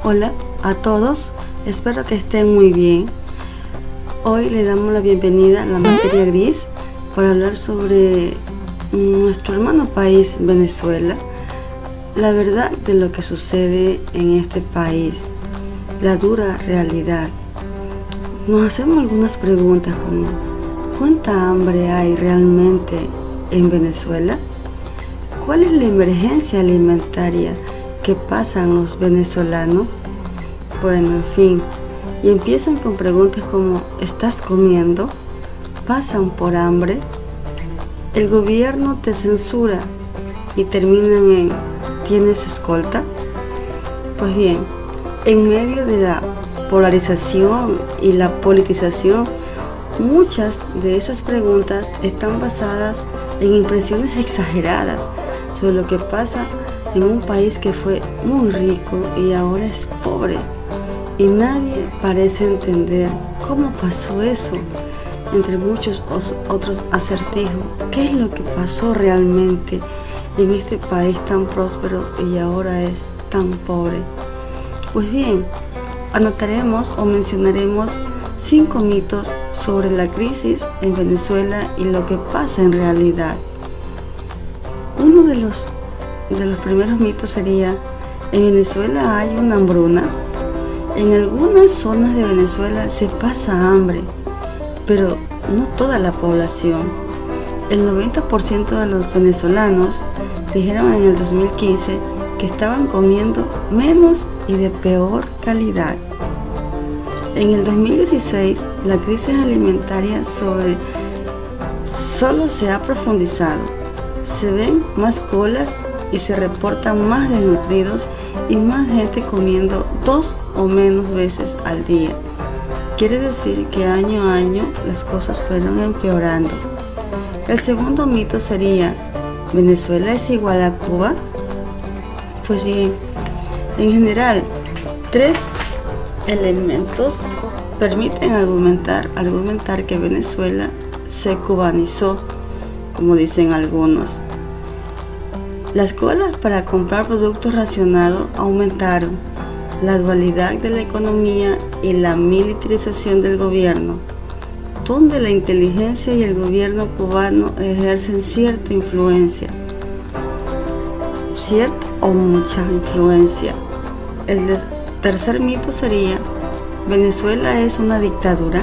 Hola a todos, espero que estén muy bien. Hoy le damos la bienvenida a la materia gris para hablar sobre nuestro hermano país, Venezuela, la verdad de lo que sucede en este país, la dura realidad. Nos hacemos algunas preguntas como ¿cuánta hambre hay realmente en Venezuela? ¿Cuál es la emergencia alimentaria que pasan los venezolanos? Bueno, en fin, y empiezan con preguntas como ¿estás comiendo? ¿Pasan por hambre? ¿El gobierno te censura y terminan en ¿tienes escolta? Pues bien, en medio de la polarización y la politización, muchas de esas preguntas están basadas en impresiones exageradas sobre lo que pasa en un país que fue muy rico y ahora es pobre. Y nadie parece entender cómo pasó eso, entre muchos otros acertijos. ¿Qué es lo que pasó realmente en este país tan próspero y ahora es tan pobre? Pues bien, anotaremos o mencionaremos 5 mitos sobre la crisis en Venezuela y lo que pasa en realidad. Uno de los primeros mitos sería: en Venezuela hay una hambruna. En algunas zonas de Venezuela se pasa hambre, pero no toda la población. El 90% de los venezolanos dijeron en el 2015 que estaban comiendo menos y de peor calidad. En el 2016, la crisis alimentaria solo se ha profundizado. Se ven más colas y se reportan más desnutridos y más gente comiendo 2 o menos veces al día. Quiere decir que año a año las cosas fueron empeorando. El segundo mito sería: ¿Venezuela es igual a Cuba? Pues bien, en general, 3 elementos permiten argumentar que Venezuela se cubanizó, como dicen algunos. Las colas para comprar productos racionados aumentaron, la dualidad de la economía y la militarización del gobierno, donde la inteligencia y el gobierno cubano ejercen cierta o mucha influencia. El tercer mito sería: ¿Venezuela es una dictadura?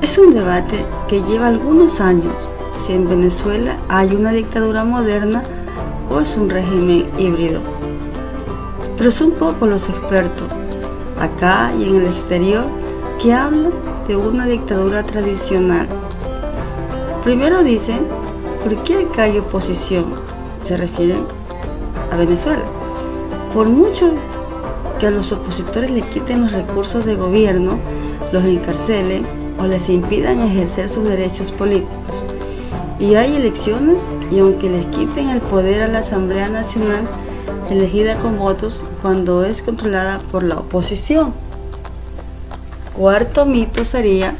Es un debate que lleva algunos años, si en Venezuela hay una dictadura moderna o es un régimen híbrido. Pero son pocos los expertos, acá y en el exterior, que hablan de una dictadura tradicional. Primero dicen: ¿por qué acá hay oposición? Se refieren a Venezuela. Por mucho que a los opositores le quiten los recursos de gobierno, los encarcelen o les impidan ejercer sus derechos políticos. Y hay elecciones, y aunque les quiten el poder a la Asamblea Nacional, elegida con votos cuando es controlada por la oposición. Cuarto mito sería: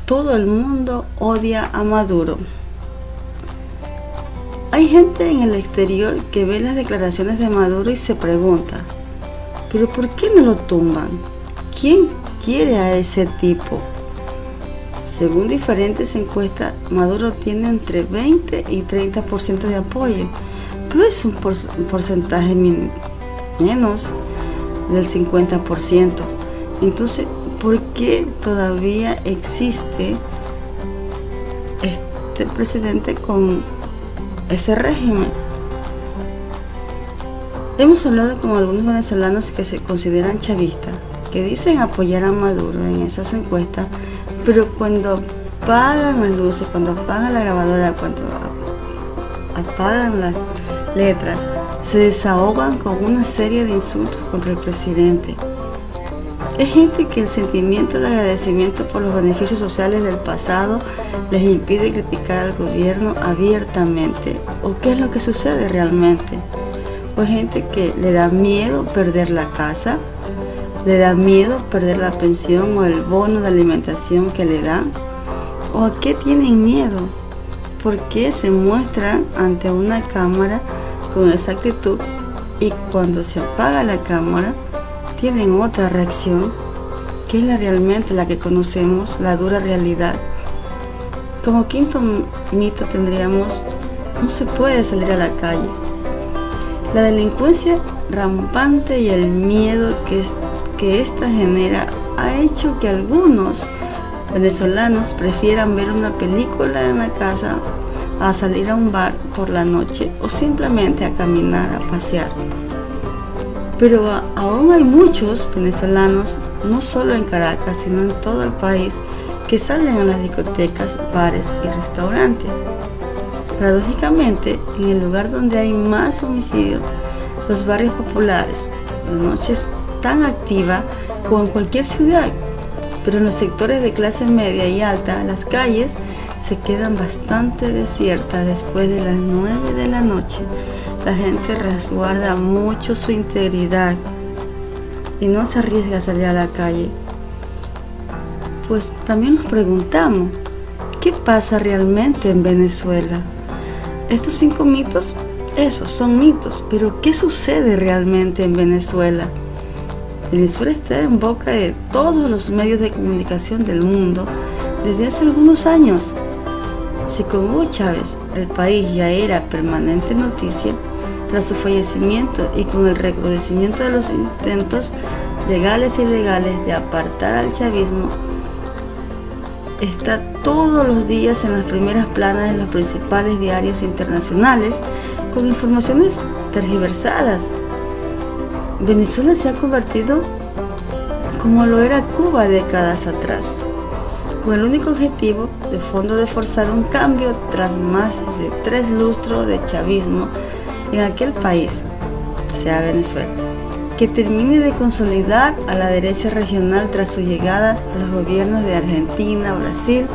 todo el mundo odia a Maduro. Hay gente en el exterior que ve las declaraciones de Maduro y se pregunta: ¿pero por qué no lo tumban? ¿Quién quiere a ese tipo? Según diferentes encuestas, Maduro tiene entre 20 y 30% de apoyo, pero es un porcentaje menos del 50%. Entonces, ¿por qué todavía existe este presidente con ese régimen? Hemos hablado con algunos venezolanos que se consideran chavistas, que dicen apoyar a Maduro en esas encuestas, pero cuando apagan las luces, cuando apagan la grabadora, cuando apagan las letras, se desahogan con una serie de insultos contra el presidente. Es gente que el sentimiento de agradecimiento por los beneficios sociales del pasado les impide criticar al gobierno abiertamente. ¿O qué es lo que sucede realmente? Pues gente que le da miedo perder la casa, le da miedo perder la pensión o el bono de alimentación que le dan. ¿O a qué tienen miedo? ¿Por qué se muestran ante una cámara con esa actitud y cuando se apaga la cámara tienen otra reacción, que es realmente la que conocemos, la dura realidad. Como quinto mito tendríamos: no se puede salir a la calle. La delincuencia rampante y el miedo que esta genera ha hecho que algunos venezolanos prefieran ver una película en la casa a salir a un bar por la noche o simplemente a caminar, a pasear. Pero aún hay muchos venezolanos, no solo en Caracas, sino en todo el país, que salen a las discotecas, bares y restaurantes. Paradójicamente, en el lugar donde hay más homicidios, los barrios populares, la noche es tan activa como en cualquier ciudad, pero en los sectores de clase media y alta, las calles se quedan bastante desiertas después de las 9 de la noche. La gente resguarda mucho su integridad y no se arriesga a salir a la calle. Pues también nos preguntamos, ¿qué pasa realmente en Venezuela? Estos 5 mitos, esos son mitos, pero ¿qué sucede realmente en Venezuela? Venezuela está en boca de todos los medios de comunicación del mundo desde hace algunos años. Si con Hugo Chávez el país ya era permanente noticia, tras su fallecimiento y con el recrudecimiento de los intentos legales e ilegales de apartar al chavismo, está todos los días en las primeras planas de los principales diarios internacionales con informaciones tergiversadas. Venezuela se ha convertido como lo era Cuba décadas atrás, con el único objetivo de fondo de forzar un cambio tras más de 3 lustros de chavismo en aquel país, o sea Venezuela, que termine de consolidar a la derecha regional tras su llegada a los gobiernos de Argentina, Brasil,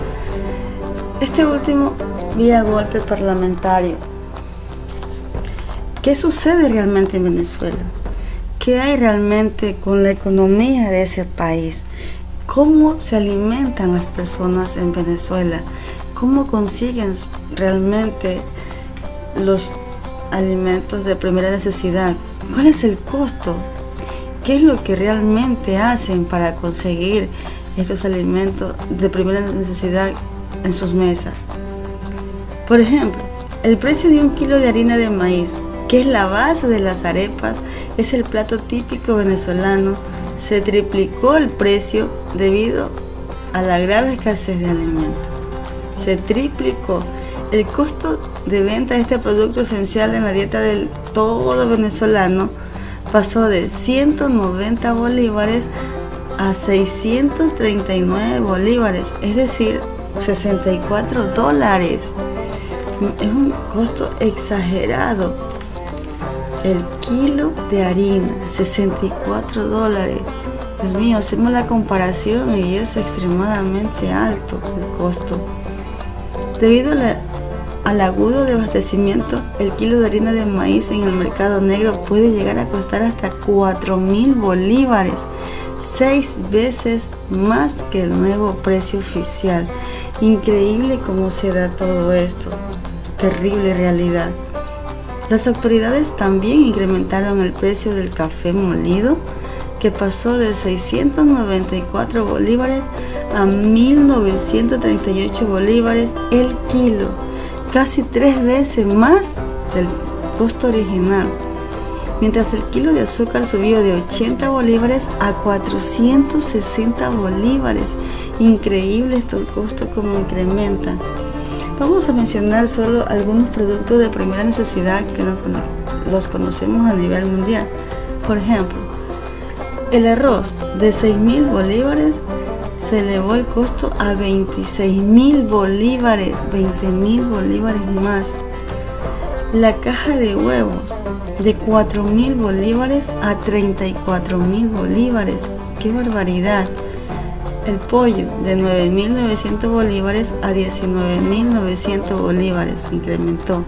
este último vía golpe parlamentario. ¿Qué sucede realmente en Venezuela? ¿Qué hay realmente con la economía de ese país? ¿Cómo se alimentan las personas en Venezuela? ¿Cómo consiguen realmente los alimentos de primera necesidad? ¿Cuál es el costo? ¿Qué es lo que realmente hacen para conseguir estos alimentos de primera necesidad en sus mesas? Por ejemplo, el precio de 1 kilo de harina de maíz, que es la base de las arepas, es el plato típico venezolano, se triplicó el precio debido a la grave escasez de alimentos. Se triplicó. El costo de venta de este producto esencial en la dieta del todo venezolano pasó de 190 bolívares a 639 bolívares, es decir, $64. Es un costo exagerado. El kilo de harina, $64. Dios mío, hacemos la comparación y es extremadamente alto el costo. Debido al agudo desabastecimiento, el kilo de harina de maíz en el mercado negro puede llegar a costar hasta 4.000 bolívares, 6 veces más que el nuevo precio oficial. Increíble cómo se da todo esto. Terrible realidad. Las autoridades también incrementaron el precio del café molido, que pasó de 694 bolívares a 1.938 bolívares el kilo, casi 3 veces más del costo original. Mientras el kilo de azúcar subió de 80 bolívares a 460 bolívares. Increíble estos costos como incrementan. Vamos a mencionar solo algunos productos de primera necesidad que los conocemos a nivel mundial. Por ejemplo, el arroz de 6.000 bolívares se elevó el costo a 26.000 bolívares, 20.000 bolívares más. La caja de huevos de 4.000 bolívares a 34.000 bolívares. ¡Qué barbaridad! El pollo de 9.900 bolívares a 19.900 bolívares se incrementó.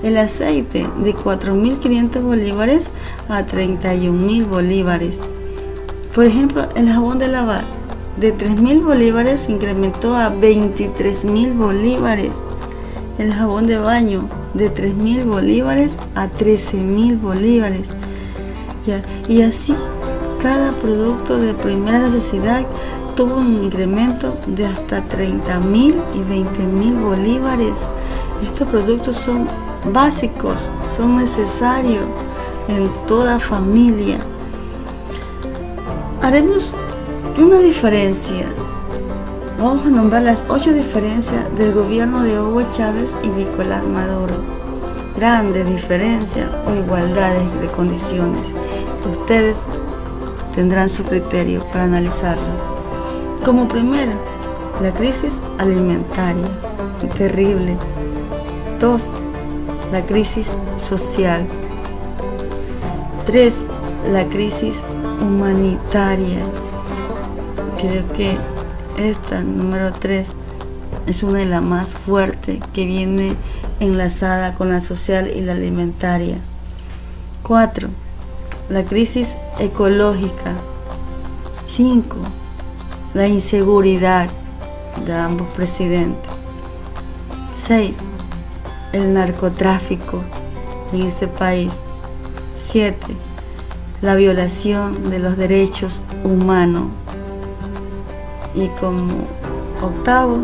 El aceite de 4.500 bolívares a 31.000 bolívares. Por ejemplo, el jabón de lavar de 3.000 bolívares se incrementó a 23.000 bolívares. El jabón de baño de 3.000 bolívares a 13.000 bolívares. ¿Ya? Y así cada producto de primera necesidad tuvo un incremento de hasta 30.000 y 20.000 bolívares. Estos productos son básicos, son necesarios en toda familia. Haremos una diferencia. Vamos a nombrar las 8 diferencias del gobierno de Hugo Chávez y Nicolás Maduro. Grandes diferencias o igualdades de condiciones. Ustedes tendrán su criterio para analizarlo. Como primera, la crisis alimentaria, terrible. 2, la crisis social. 3, la crisis humanitaria. Creo que esta, número 3, es una de las más fuertes que viene enlazada con la social y la alimentaria. 4, la crisis ecológica. 5, la inseguridad de ambos presidentes. 6, el narcotráfico en este país. 7, la violación de los derechos humanos. Y como octavo,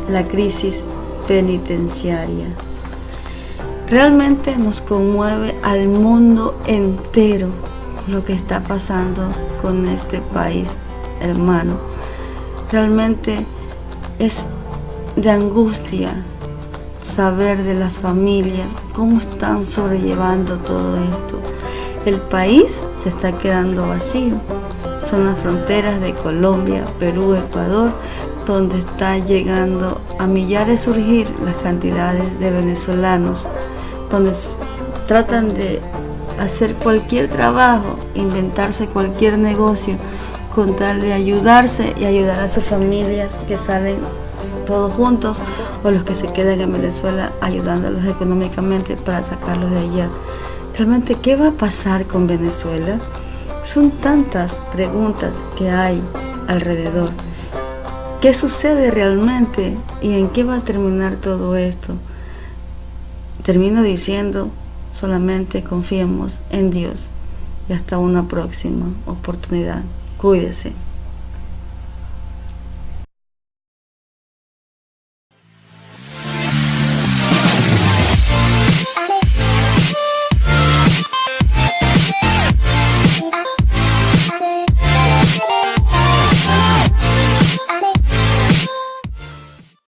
la crisis penitenciaria. Realmente nos conmueve al mundo entero lo que está pasando con este país hermano. Realmente es de angustia saber de las familias cómo están sobrellevando todo esto. El país se está quedando vacío. Son las fronteras de Colombia, Perú, Ecuador, donde está llegando a millares surgir las cantidades de venezolanos, donde tratan de hacer cualquier trabajo, inventarse cualquier negocio, con tal de ayudarse y ayudar a sus familias que salen todos juntos, o los que se quedan en Venezuela ayudándolos económicamente para sacarlos de allá. Realmente, ¿qué va a pasar con Venezuela? Son tantas preguntas que hay alrededor. ¿Qué sucede realmente y en qué va a terminar todo esto? Termino diciendo, solamente confiemos en Dios y hasta una próxima oportunidad. Cuídese.